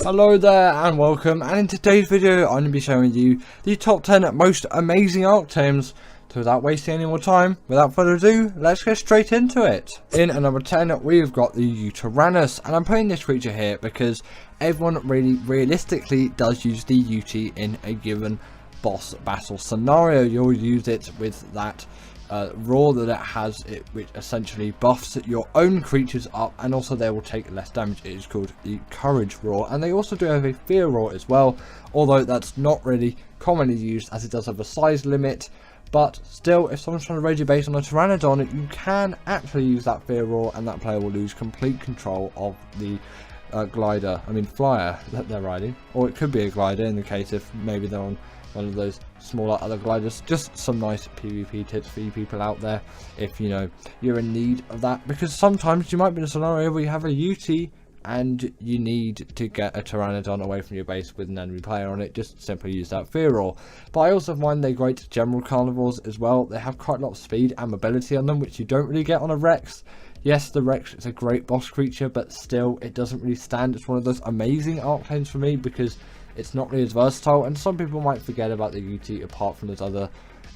Hello there and welcome, and in today's video I'm going to be showing you the top 10 most amazing Ark Tames. So without wasting any more time, without further ado, let's get straight into it. In at number 10 we've got the Uranus, and I'm putting this creature here because everyone really realistically does use the UT in a given boss battle scenario. You'll use it with that roar that it has, which essentially buffs your own creatures up, and also they will take less damage. It is called the Courage Roar, and they also do have a Fear Roar as well, although that's not really commonly used as it does have a size limit. But still, if someone's trying to raid your base on a Pteranodon, you can actually use that Fear Roar, and that player will lose complete control of the flyer that they're riding, or it could be a glider in the case if maybe they're on one of those smaller other gliders. Just some nice PvP tips for you people out there if you know you're in need of that, because sometimes you might be in a scenario where you have a UT and you need to get a Pteranodon away from your base with an enemy player on it. Just simply use that Fear Roar. But I also find they're great general carnivores as well. They have quite a lot of speed and mobility on them, which you don't really get on a Rex. Yes, the Rex is a great boss creature, but still it doesn't really stand. It's one of those amazing Ark Tames for me because it's not really as versatile, and some people might forget about the UT apart from those other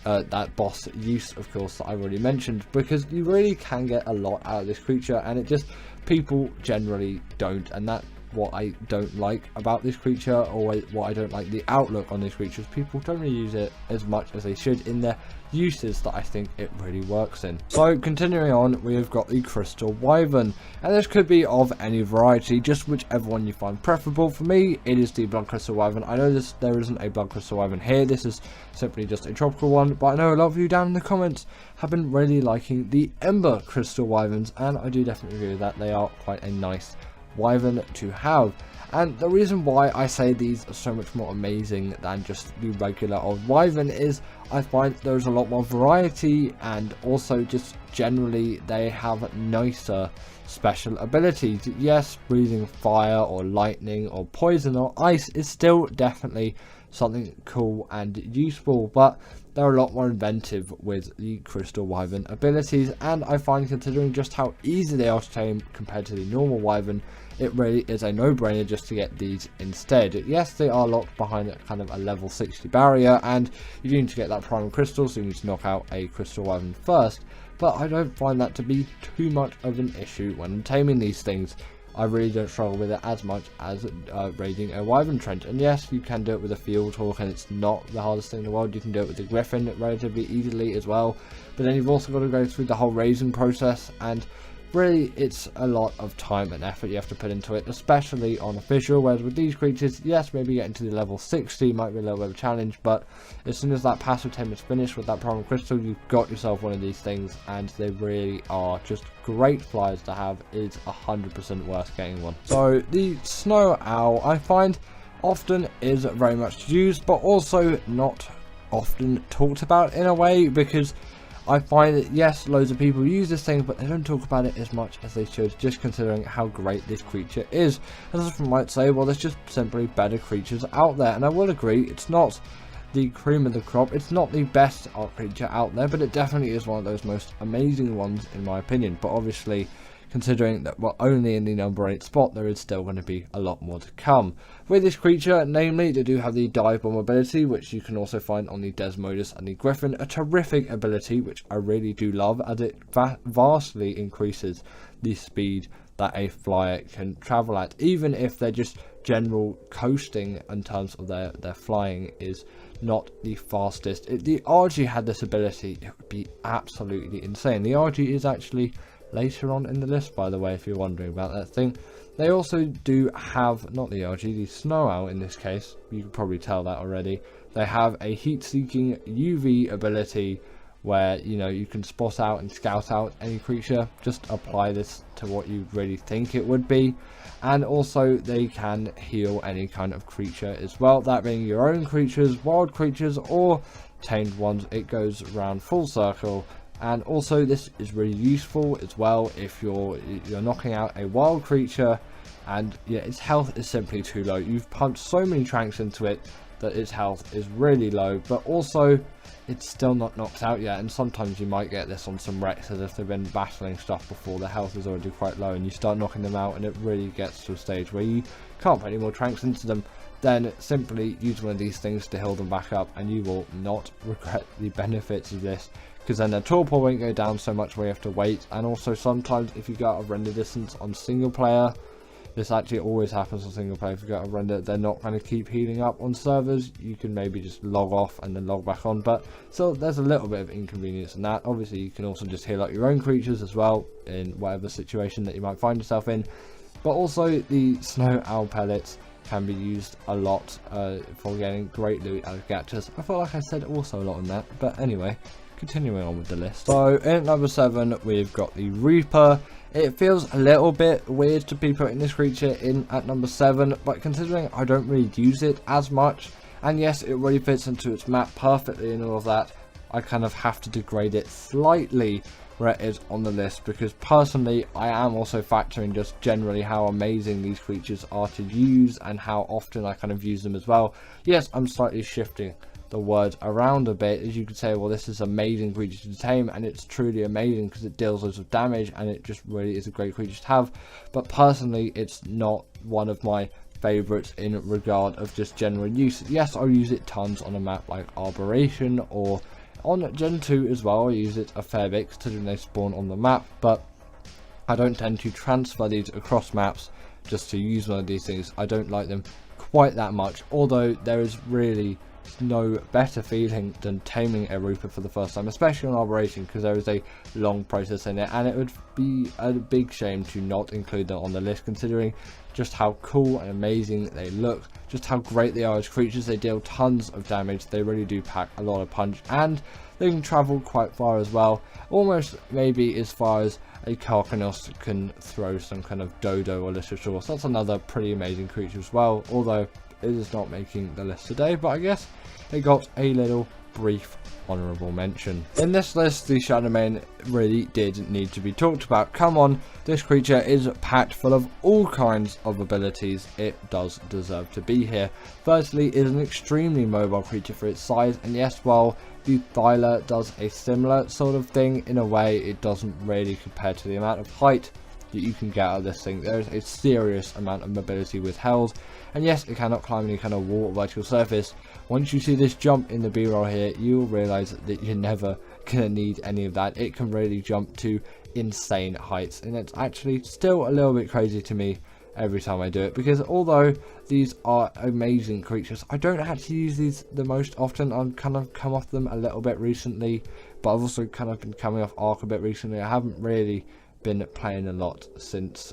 that boss use, of course, that I've already mentioned, because you really can get a lot out of this creature, and it just, people generally don't, and that's what I don't like about this creature, or what I don't like the outlook on this creature. People don't really use it as much as they should in their uses that I think it really works in. So continuing on, we have got the Crystal Wyvern, and this could be of any variety, just whichever one you find preferable. For me, it is the Blood Crystal Wyvern. I know there isn't a Blood Crystal Wyvern here, this is simply just a tropical one, but I know a lot of you down in the comments have been really liking the Ember Crystal Wyverns, and I do definitely agree with that. They are quite a nice Wyvern to have. And the reason why I say these are so much more amazing than just the regular old Wyvern is I find there's a lot more variety, and also just generally they have nicer special abilities. Yes, breathing fire or lightning or poison or ice is still definitely something cool and useful, but they're a lot more inventive with the Crystal Wyvern abilities, and I find, considering just how easy they are to tame compared to the normal Wyvern, it really is a no-brainer just to get these instead. Yes, they are locked behind kind of a level 60 barrier, and you do need to get that primal crystal, so you need to knock out a Crystal Wyvern first, but I don't find that to be too much of an issue when taming these things. I really don't struggle with it as much as raiding a Wyvern Trench. And yes, you can do it with a Field Hawk, and it's not the hardest thing in the world. You can do it with the Griffin relatively easily as well. But then you've also got to go through the whole raising process, and really it's a lot of time and effort you have to put into it, especially on official. Whereas with these creatures, yes, maybe getting to the level 60 might be a little bit of a challenge, but as soon as that passive tame is finished with that primal crystal, you've got yourself one of these things, and they really are just great flyers to have. It's 100% worth getting one. So the Snow Owl, I find, often is very much used, but also not often talked about in a way, because I find that yes, loads of people use this thing, but they don't talk about it as much as they should, just considering how great this creature is. And some might say, well, there's just simply better creatures out there, and I will agree, it's not the cream of the crop, it's not the best Ark creature out there, but it definitely is one of those most amazing ones in my opinion. But obviously, considering that we're only in the number 8 spot, there is still going to be a lot more to come with this creature. Namely, they do have the Dive Bomb ability, which you can also find on the Desmodus and the Griffin, a terrific ability which I really do love, as it vastly increases the speed that a flyer can travel at, even if they're just general coasting in terms of their flying is not the fastest. If the RG had this ability, it would be absolutely insane. The RG is actually later on in the list, by the way, if you're wondering about that thing. They also do have, not the RG, the Snow Owl in this case, you can probably tell that already. They have a heat-seeking UV ability where, you know, you can spot out and scout out any creature. Just apply this to what you really think it would be. And also they can heal any kind of creature as well, that being your own creatures, wild creatures, or tamed ones. It goes around full circle. And also this is really useful as well if you're knocking out a wild creature and yeah, its health is simply too low. You've pumped so many tranks into it that its health is really low, but also it's still not knocked out yet, and sometimes you might get this on some wrecks as if they've been battling stuff before. Their health is already quite low and you start knocking them out and it really gets to a stage where you can't put any more tranks into them. Then simply use one of these things to heal them back up and you will not regret the benefits of this, because then their torpor won't go down so much where you have to wait. And also sometimes if you go out of render distance on single player, this actually always happens on single player, if you go out of render, they're not going to keep healing up. On servers you can maybe just log off and then log back on, but so there's a little bit of inconvenience in that. Obviously you can also just heal up your own creatures as well in whatever situation that you might find yourself in. But also the snow owl pellets can be used a lot for getting great loot out of gachas. I felt like I said also a lot on that, but anyway, continuing on with the list. So in at number 7 we've got the Reaper. It feels a little bit weird to be putting this creature in at number 7, but considering I don't really use it as much, and yes, it really fits into its map perfectly and all of that, I kind of have to degrade it slightly where it is on the list, because personally I am also factoring just generally how amazing these creatures are to use and how often I kind of use them as well. Yes, I'm slightly shifting the words around a bit, as you could say, well, this is amazing creature to tame, and it's truly amazing because it deals loads of damage and it just really is a great creature to have. But personally it's not one of my favorites in regard of just general use. Yes, I'll use it tons on a map like Arboration, or on Gen 2 as well. I use it a fair bit considering they spawn on the map, but I don't tend to transfer these across maps just to use one of these things. I don't like them quite that much, although there is really no better feeling than taming a Reaper for the first time, especially on Arboration, because there is a long process in it, and it would be a big shame to not include them on the list, considering just how cool and amazing they look, just how great they are as creatures. They deal tons of damage, they really do pack a lot of punch, and they can travel quite far as well, almost maybe as far as a Carcanos can throw some kind of dodo or literature. So that's another pretty amazing creature as well, although it is not making the list today, but I guess it got a little brief honourable mention. In this list, the Shadowmane really did need to be talked about. Come on, this creature is packed full of all kinds of abilities. It does deserve to be here. Firstly, it is an extremely mobile creature for its size, and yes, while the Thyla does a similar sort of thing, in a way it doesn't really compare to the amount of height that you can get out of this thing. There is a serious amount of mobility withheld, and yes, it cannot climb any kind of wall or vertical surface. Once you see this jump in the B-roll here, you'll realise that you're never gonna need any of that. It can really jump to insane heights, and it's actually still a little bit crazy to me every time I do it, because although these are amazing creatures, I don't actually use these the most often. I've kind of come off them a little bit recently, but I've also kind of been coming off Ark a bit recently. I haven't really been playing a lot since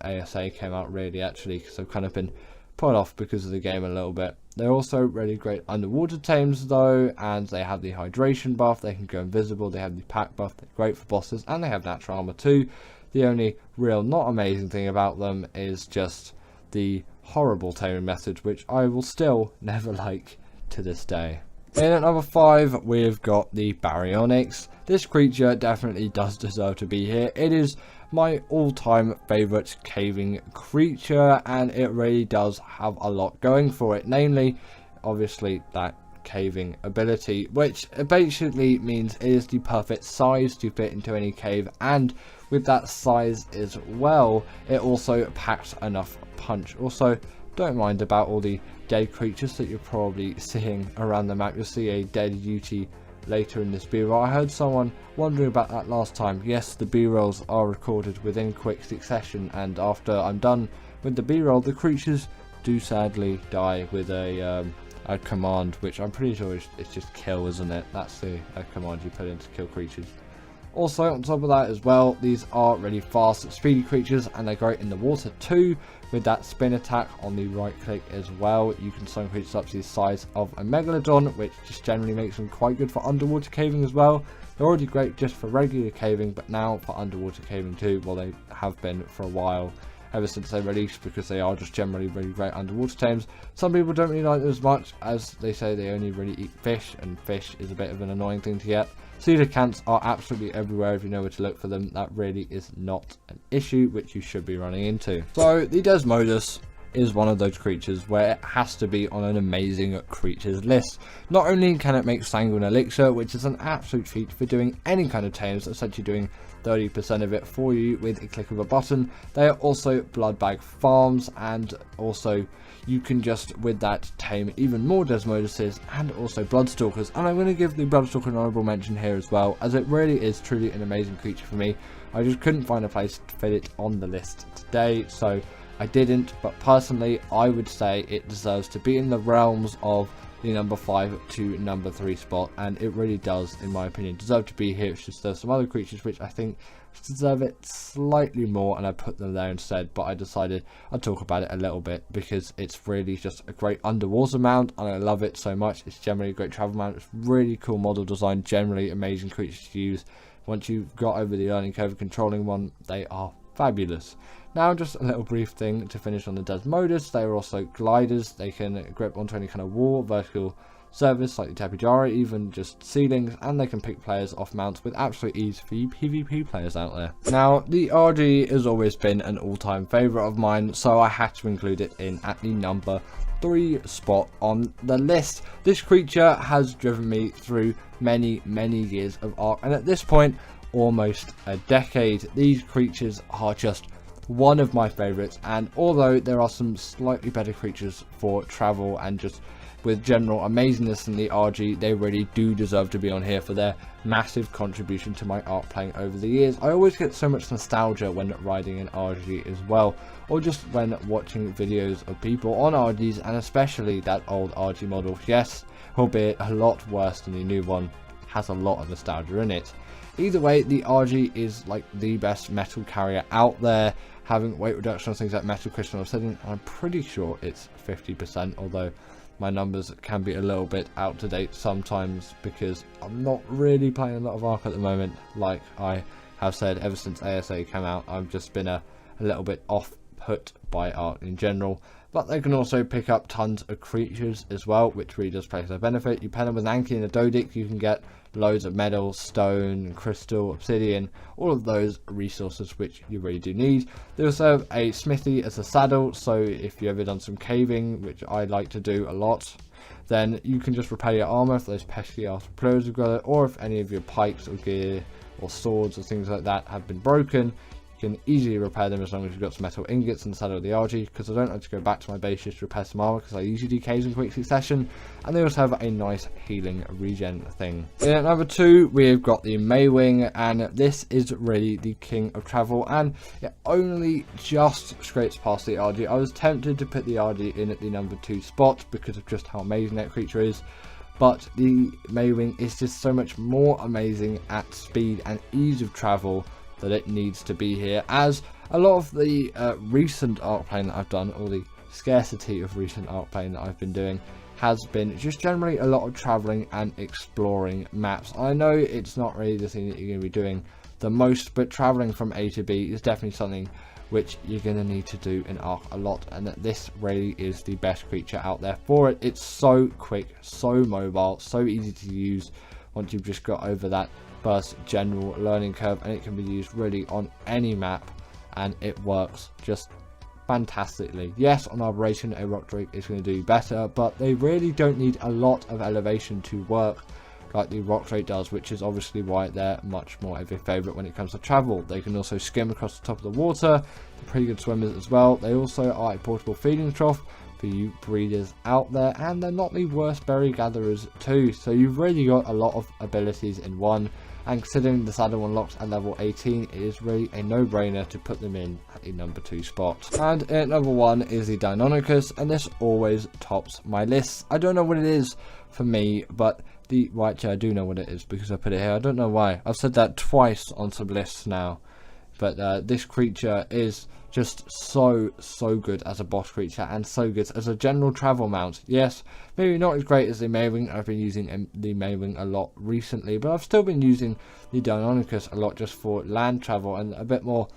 ASA came out, really, actually, because I've kind of been put off because of the game a little bit. They're also really great underwater tames though, and they have the hydration buff, they can go invisible, they have the pack buff, they're great for bosses, and they have natural armor too. The only real not amazing thing about them is just the horrible taming method, which I will still never like to this day. In at number 5, we've got the Baryonyx. This creature definitely does deserve to be here. It is my all-time favourite caving creature, and it really does have a lot going for it. Namely, obviously, that caving ability, which basically means it is the perfect size to fit into any cave, and with that size as well, it also packs enough punch. Also, don't mind about all the dead creatures that you're probably seeing around the map. You'll see a dead Yuti later in this B-roll. I heard someone wondering about that last time. Yes, the B-rolls are recorded within quick succession, and after I'm done with the B-roll, the creatures do sadly die with a command, which I'm pretty sure it's just kill, isn't it? That's the command you put in to kill creatures. Also, on top of that as well, these are really fast, speedy creatures, and they're great in the water too, with that spin attack on the right click as well. You can summon creatures up to the size of a Megalodon, which just generally makes them quite good for underwater caving as well. They're already great just for regular caving, but now for underwater caving too. Well, they have been for a while, ever since they released, because they are just generally really great underwater tames. Some people don't really like them as much, as they say they only really eat fish, and fish is a bit of an annoying thing to get. Coelacanths are absolutely everywhere if you know where to look for them. That really is not an issue which you should be running into. So the Desmodus is one of those creatures where it has to be on an amazing creatures list. Not only can it make Sanguine Elixir, which is an absolute feat for doing any kind of tames, essentially doing 30% of it for you with a click of a button, they are also blood bag farms, and also you can just with that tame even more Desmoduses and also Bloodstalkers. And I'm going to give the Bloodstalker an honorable mention here as well, as it really is truly an amazing creature for me. I just couldn't find a place to fit it on the list today, so I didn't, but personally I would say it deserves to be in the realms of the number 5 to number 3 spot, and it really does, in my opinion, deserve to be here. It's just there's some other creatures which I think deserve it slightly more, and I put them there instead, but I decided I'd talk about it a little bit because it's really just a great underwater mount and I love it so much. It's generally a great travel mount. It's really cool model design, generally amazing creatures to use. Once you've got over the learning curve of controlling one, they are fabulous. Now just a little brief thing to finish on the Desmodus. They are also gliders. They can grip onto any kind of wall, vertical surface like the Tapijara, even just ceilings, and they can pick players off mounts with absolute ease for you PvP players out there. Now the RG has always been an all-time favourite of mine, so I had to include it in at the number 3 spot on the list. This creature has driven me through many years of Ark, and at this point almost a decade. These creatures are just one of my favorites, and although there are some slightly better creatures for travel and just with general amazingness in the RG, they really do deserve to be on here for their massive contribution to my Ark playing over the years. I always get so much nostalgia when riding an RG as well, or just when watching videos of people on RGs, and especially that old RG model. Yes, albeit a lot worse than the new one, has a lot of nostalgia in it. Either way, the RG is like the best metal carrier out there, having weight reduction on things like metal, crystal, and obsidian. I'm pretty sure it's 50%, although my numbers can be a little bit out to date sometimes because I'm not really playing a lot of Ark at the moment. Like I have said, ever since ASA came out, I've just been a little bit off put by Ark in general. But they can also pick up tons of creatures as well, which really does play to their benefit. You pair them with an Anki and a Dodic, you can get loads of metal, stone, crystal, obsidian, all of those resources which you really do need. They also have a smithy as a saddle, so if you've ever done some caving, which I like to do a lot, then you can just repair your armor if those pesky ass players have got it, or if any of your pikes or gear or swords or things like that have been broken. You can easily repair them as long as you've got some metal ingots and the saddle of the RG, because I don't like to go back to my base just to repair some armor because I usually do caves in quick succession. And they also have a nice healing regen thing. In at number 2 we've got the Maywing, and this is really the king of travel, and it only just scrapes past the RG. I was tempted to put the RG in at the number 2 spot because of just how amazing that creature is, but the Maywing is just so much more amazing at speed and ease of travel that it needs to be here, as a lot of the recent Ark playing that I've done, or the scarcity of recent Ark playing that I've been doing, has been just generally a lot of travelling and exploring maps. I know it's not really the thing that you're going to be doing the most, but travelling from A to B is definitely something which you're going to need to do in Ark a lot, and that this really is the best creature out there for it. It's so quick, so mobile, so easy to use once you've just got over that first general learning curve, and it can be used really on any map and it works just fantastically. Yes, on Arboration a rock drake is going to do better, but they really don't need a lot of elevation to work like the rock drake does, which is obviously why they're much more of a favourite when it comes to travel. They can also skim across the top of the water, they're pretty good swimmers as well. They also are a portable feeding trough for you breeders out there, and they're not the worst berry gatherers too, so you've really got a lot of abilities in one. And considering the saddle unlocks at level 18, it is really a no-brainer to put them in at the number 2 spot. And at number 1 is the Deinonychus, and this always tops my list. I don't know what it is for me, but I do know what it is because I put it here. I don't know why. I've said that twice on some lists now. But this creature is just so good as a boss creature, and so good as a general travel mount. Yes, maybe not as great as the Maywing. I've been using the Maywing a lot recently, but I've still been using the Deinonychus a lot just for land travel and a bit more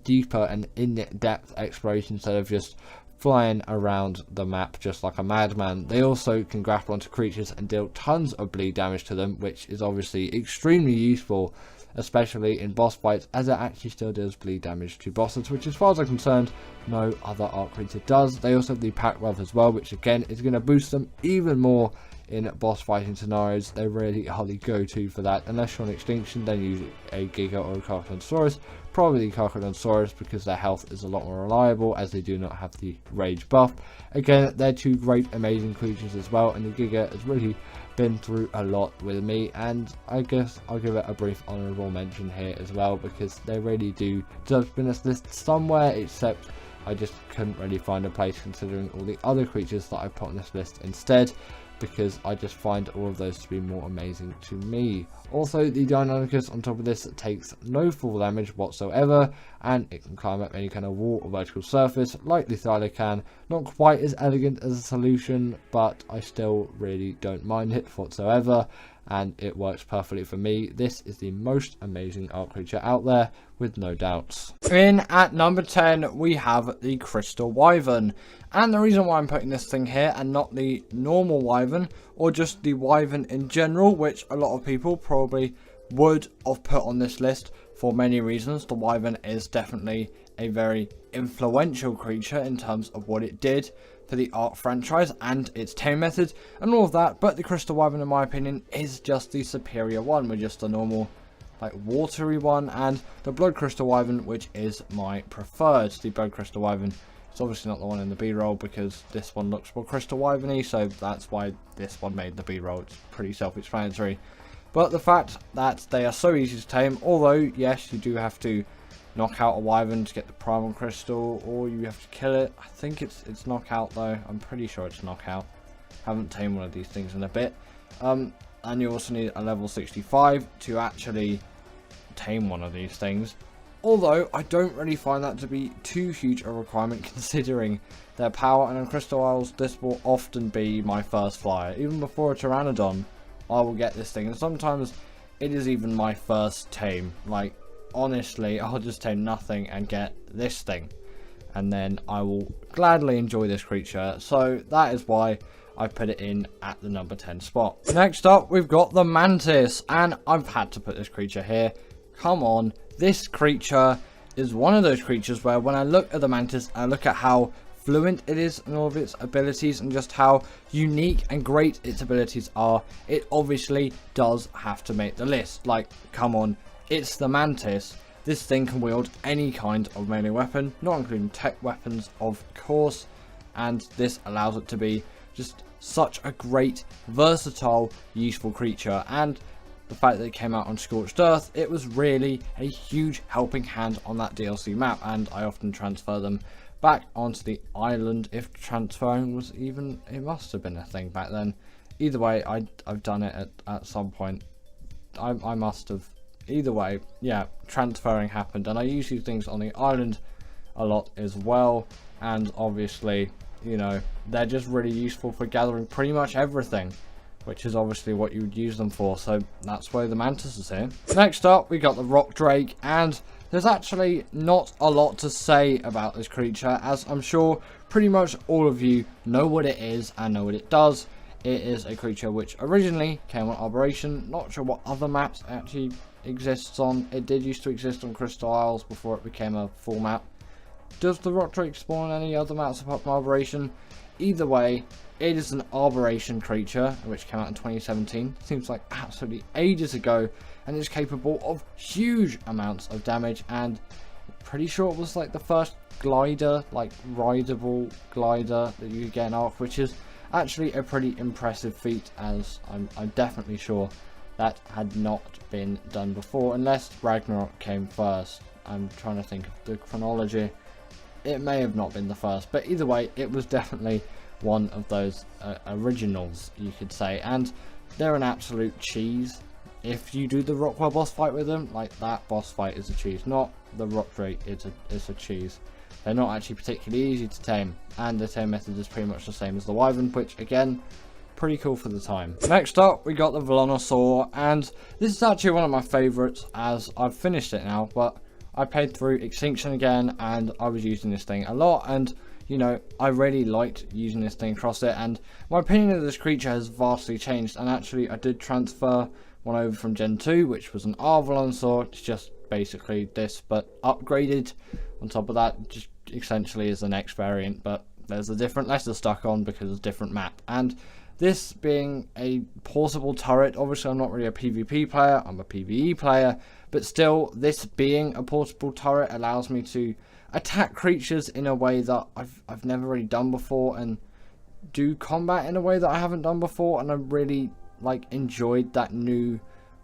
deeper and in-depth exploration instead of just flying around the map just like a madman. They also can grapple onto creatures and deal tons of bleed damage to them, which is obviously extremely useful especially in boss fights, as it actually still does bleed damage to bosses, which as far as I'm concerned, no other Ark creature does. They also have the pack wealth as well, which again is going to boost them even more in boss fighting scenarios. They really are the go-to for that. Unless you're on Extinction, then use a Giga or a Carcharodonsaurus. Probably Carcharodonsaurus, because their health is a lot more reliable, as they do not have the rage buff. Again, they're two great, amazing creatures as well, and the Giga has really been through a lot with me, and I guess I'll give it a brief honourable mention here as well, because they really do deserve to be in this list somewhere, except I just couldn't really find a place considering all the other creatures that I put on this list instead, because I just find all of those to be more amazing to me. Also, the Deinonychus on top of this takes no fall damage whatsoever, and it can climb up any kind of wall or vertical surface like the Thyla can. Not quite as elegant as a solution, but I still really don't mind it whatsoever, and it works perfectly for me. This is the most amazing Ark creature out there, with no doubts. In at number 10, we have the Crystal Wyvern. And the reason why I'm putting this thing here and not the normal Wyvern, or just the Wyvern in general, which a lot of people probably would have put on this list for many reasons. The Wyvern is definitely a very influential creature in terms of what it did for the Ark franchise and its tame method and all of that, but the Crystal Wyvern, in my opinion, is just the superior one. We're just a normal, like, watery one, and the Blood Crystal Wyvern, which is my preferred. The Blood Crystal Wyvern, it's obviously not the one in the B-roll, because this one looks more Crystal Wyvern-y, so that's why this one made the B-roll. It's pretty self-explanatory. But the fact that they are so easy to tame, although, yes, you do have to knock out a Wyvern to get the Primal Crystal, or you have to kill it. I think it's knockout, though. I'm pretty sure it's knockout. Haven't tamed one of these things in a bit. And you also need a level 65 to actually tame one of these things. Although, I don't really find that to be too huge a requirement considering their power, and on Crystal Isles, this will often be my first flyer. Even before a Pteranodon, I will get this thing, and sometimes it is even my first tame. Like, honestly, I'll just tame nothing and get this thing, and then I will gladly enjoy this creature. So that is why I put it in at the number 10 spot. Next up, we've got the Mantis, and I've had to put this creature here. Come on, this creature is one of those creatures where when I look at the Mantis, I look at how fluent it is in all of its abilities and just how unique and great its abilities are. It obviously does have to make the list. Like, come on, it's the Mantis. This thing can wield any kind of melee weapon, not including tech weapons, of course, and this allows it to be just such a great, versatile, useful creature. And the fact that it came out on Scorched Earth, it was really a huge helping hand on that DLC map, and I often transfer them back onto the island if transferring was even, it must have been a thing back then. Either way, I've done it at some point. I must have. Either way, yeah, transferring happened, and I use these things on the island a lot as well, and obviously, you know, they're just really useful for gathering pretty much everything, which is obviously what you would use them for, so that's why the Mantis is here. Next up, we got the Rock Drake, and there's actually not a lot to say about this creature, as I'm sure pretty much all of you know what it is and know what it does. It is a creature which originally came on Aberration. Not sure what other maps it actually exists on. It did used to exist on Crystal Isles before it became a full map. Does the Rock Drake spawn on any other maps apart from Aberration? Either way, it is an Aberration creature, which came out in 2017. Seems like absolutely ages ago, and is capable of huge amounts of damage, and pretty sure it was like the first glider, like rideable glider that you could get in Ark, which is actually a pretty impressive feat, as I'm definitely sure that had not been done before, unless Ragnarok came first. I'm trying to think of the chronology. It may have not been the first, but either way, it was definitely one of those originals, you could say, and they're an absolute cheese. If you do the Rockwell boss fight with them, like, that boss fight is a cheese. Not the Rock Drake, it's a cheese. They're not actually particularly easy to tame, and the tame method is pretty much the same as the Wyvern, which, again, pretty cool for the time. Next up, we got the Velonosaur, and this is actually one of my favourites, as I've finished it now, but I played through Extinction again, and I was using this thing a lot, and, you know, I really liked using this thing across it, and my opinion of this creature has vastly changed, and actually I did transfer one over from Gen 2, which was an Arvelosaur. It's just basically this, but upgraded. On top of that, just essentially is the next variant, but there's a different letter stuck on because it's a different map. And this being a portable turret, obviously I'm not really a PvP player, I'm a PvE player, but still, this being a portable turret allows me to attack creatures in a way that I've never really done before, and do combat in a way that I haven't done before, and I really enjoyed that new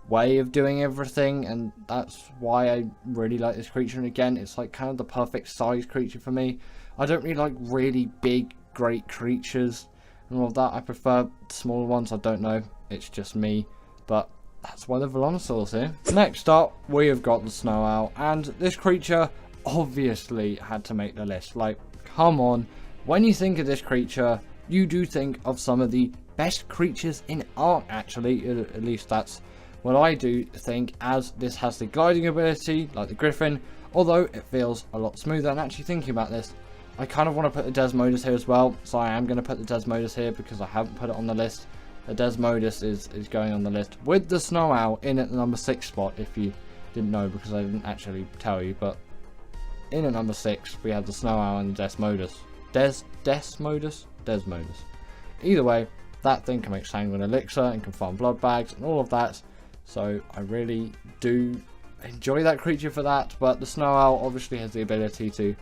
way of doing everything, and that's why I really like this creature. And again, it's kind of the perfect size creature for me. I don't really like really big great creatures and all of that. I prefer smaller ones. I don't know, it's just me, but that's why the Velonosaur's here. Next up, we have got the Snow Owl, and this creature obviously had to make the list. Come on, when you think of this creature, you do think of some of the best creatures in Ark, actually. At least that's what I do think, as this has the gliding ability like the Griffin, although it feels a lot smoother. And actually thinking about this, I kind of want to put the Desmodus here as well, so I am going to put the Desmodus here because I haven't put it on the list. The Desmodus is going on the list with the Snow Owl in at the number 6 spot, if you didn't know, because I didn't actually tell you. But in at number 6 we have the Snow Owl and the Desmodus. Desmodus? Either way, that thing can make Sanguine Elixir and can farm blood bags and all of that. So I really do enjoy that creature for that. But the Snow Owl obviously has the ability to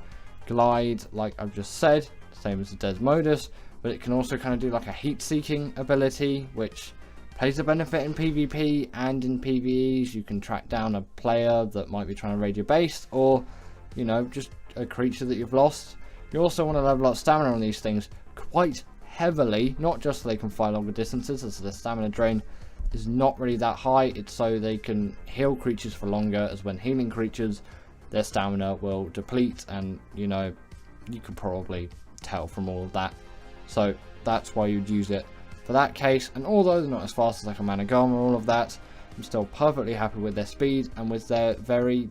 glide, like I've just said, same as the Desmodus. But it can also kind of do a heat-seeking ability, which plays a benefit in PvP and in PvEs. You can track down a player that might be trying to raid your base, or, just a creature that you've lost. You also want to level up stamina on these things quite heavily, not just so they can fly longer distances, as the stamina drain is not really that high. It's so they can heal creatures for longer, as when healing creatures, their stamina will deplete, and you can probably tell from all of that. So that's why you'd use it for that case. And although they're not as fast as a Managama or all of that, I'm still perfectly happy with their speed and with their very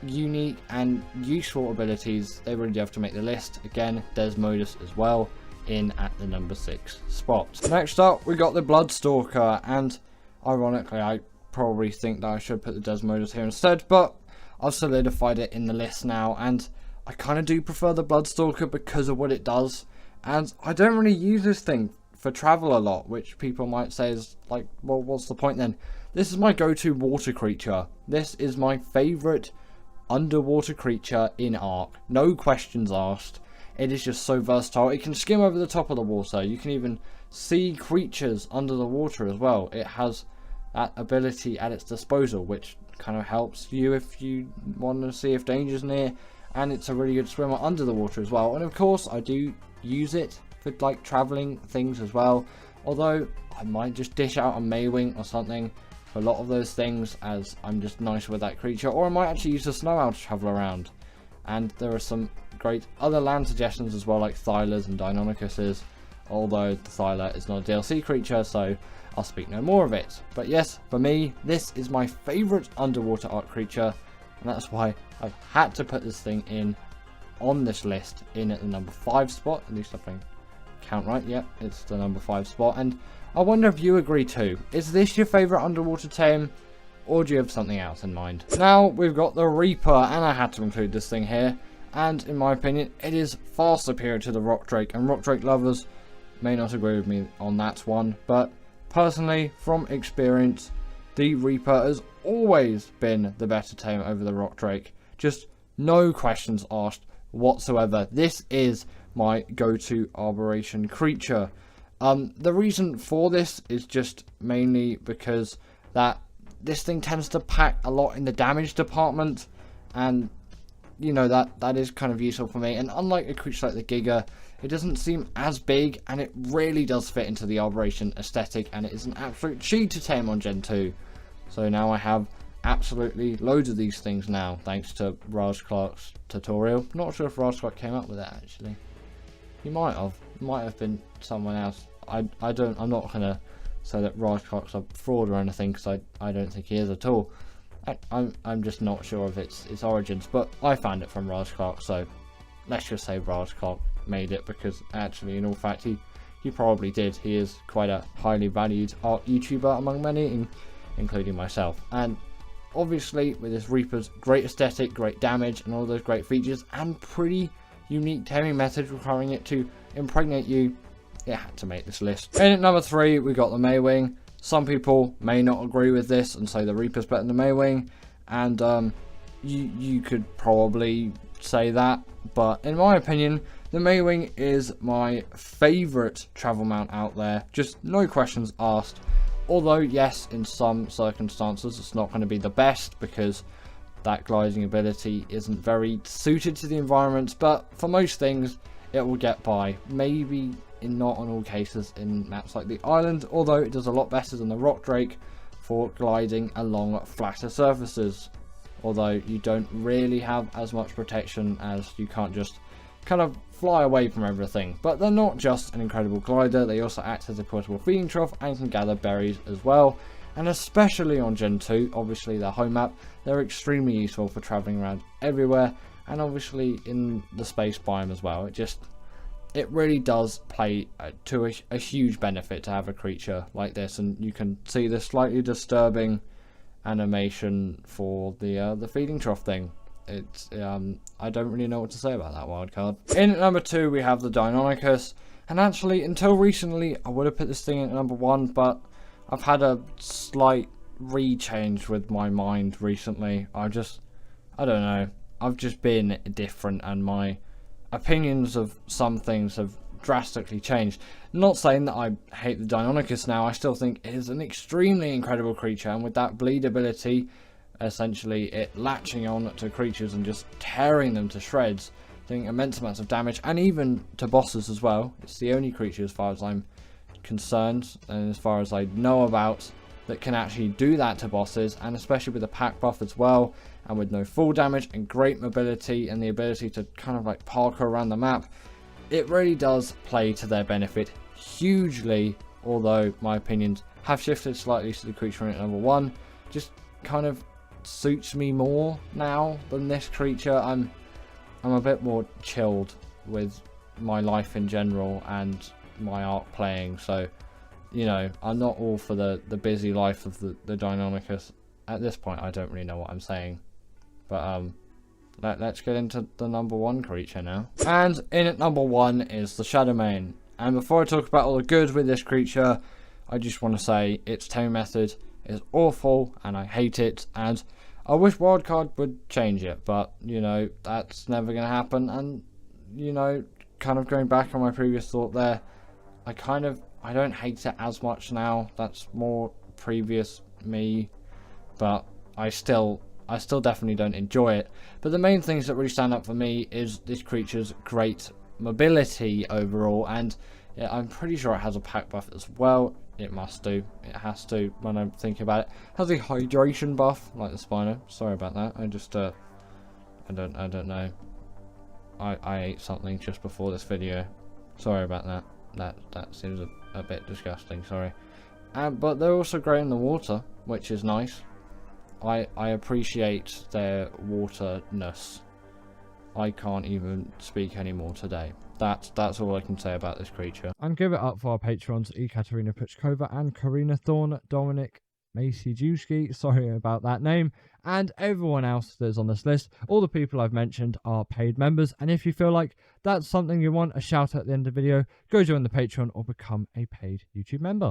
unique and useful abilities. They really do have to make the list. Again, Desmodus as well, in at the number 6 spot. Next up, we got the Bloodstalker, and ironically, I probably think that I should put the Desmodus here instead, but I've solidified it in the list now, and I kind of do prefer the Bloodstalker because of what it does. And I don't really use this thing for travel a lot, which people might say is well, what's the point then? This is my go-to water creature. This is my favourite underwater creature in Ark. No questions asked. It is just so versatile. It can skim over the top of the water. You can even see creatures under the water as well. It has that ability at its disposal, which kind of helps you if you want to see if danger's near. And it's a really good swimmer under the water as well. And of course, I do use it for traveling things as well, although I might just dish out a Maywing or something for a lot of those things, as I'm just nicer with that creature. Or I might actually use the Snow Owl to travel around. And there are some great other land suggestions as well, like Thylas and Deinonychuses, although the Thyla is not a DLC creature, so I'll speak no more of it. But yes, for me, this is my favourite underwater Ark creature, and that's why I've had to put this thing in on this list, in at the number 5 spot. At least if I count right, yep, it's the number 5 spot. And I wonder if you agree too. Is this your favourite underwater tame, or do you have something else in mind? Now we've got the Reaper, and I had to include this thing here, and in my opinion it is far superior to the Rock Drake, and Rock Drake lovers may not agree with me on that one, but personally, from experience, the Reaper has always been the better tame over the Rock Drake. Just no questions asked whatsoever. This is my go-to Arboration creature. The reason for this is just mainly because that this thing tends to pack a lot in the damage department, and that is kind of useful for me. And unlike a creature like the Giga, it doesn't seem as big, and it really does fit into the Arboration aesthetic, and it is an absolute cheat to tame on Gen 2. So now I have absolutely loads of these things now, thanks to Raj Clark's tutorial. Not sure if Raj Clark came up with it actually. He might have. It might have been someone else. I'm not gonna say that Raj Clark's a fraud or anything, because I don't think he is at all. I'm just not sure of its origins, but I found it from Raj Clark, so let's just say Raj Clark made it, because actually in all fact he he probably did. He is quite a highly valued art YouTuber among many, including myself. And obviously with this Reaper's great aesthetic, great damage, and all those great features, and pretty unique taming methods requiring it to impregnate you, it had to make this list. In at number 3, we got the Maywing. Some people may not agree with this and say the Reaper's better than the Maywing, and you could probably say that, but in my opinion, the Maywing is my favourite travel mount out there, just no questions asked. Although yes, in some circumstances it's not going to be the best because that gliding ability isn't very suited to the environment, but for most things it will get by. Maybe not on all cases in maps like the island, although it does a lot better than the Rock Drake for gliding along flatter surfaces. Although you don't really have as much protection, as you can't just kind of fly away from everything. But they're not just an incredible glider, they also act as a portable feeding trough and can gather berries as well. And especially on Gen 2, obviously their home map, they're extremely useful for travelling around everywhere, and obviously in the space biome as well. It really does play to a huge benefit to have a creature like this, and you can see the slightly disturbing animation for the feeding trough thing. It's I don't really know what to say about that wildcard. In at number 2, we have the Deinonychus, and actually until recently I would have put this thing at number 1, but I've had a slight rechange with my mind recently. I don't know, I've just been different, and my opinions of some things have drastically changed. Not saying that I hate the Deinonychus now, I still think it is an extremely incredible creature, and with that bleed ability, essentially it latching on to creatures and just tearing them to shreds, doing immense amounts of damage, and even to bosses as well. It's the only creature, as far as I'm concerned, and as far as I know about, that can actually do that to bosses, and especially with the pack buff as well, and with no full damage and great mobility and the ability to kind of like parkour around the map. It really does play to their benefit hugely, although my opinions have shifted slightly to the creature at number 1. Just kind of suits me more now than this creature. I'm a bit more chilled with my life in general and my Ark playing, so you know, I'm not all for the busy life of the Deinonychus. At this point I don't really know what I'm saying, but let's get into the number 1 creature now. And in at number 1 is the Shadowmane. And before I talk about all the good with this creature, I just want to say its taming method is awful and I hate it, and I wish Wildcard would change it, but you know, that's never going to happen. And you know, kind of going back on my previous thought there, I don't hate it as much now. That's more previous me, but I still definitely don't enjoy it. But the main things that really stand out for me is this creature's great mobility overall, and yeah, I'm pretty sure it has a pack buff as well. It must do. It has to, when I'm thinking about it. It has a hydration buff like the Spino. Sorry about that. I just I don't know. I ate something just before this video. Sorry about that. That seems a bit disgusting. Sorry. But they're also great in the water, which is nice. I appreciate their waterness. I can't even speak anymore today. That's all I can say about this creature. And give it up for our patrons, Ekaterina Puchkova and Karina Thorne, Dominic Maciejewski, sorry about that name, and everyone else that's on this list. All the people I've mentioned are paid members, and if you feel like that's something you want a shout out at the end of the video, go join the Patreon or become a paid YouTube member.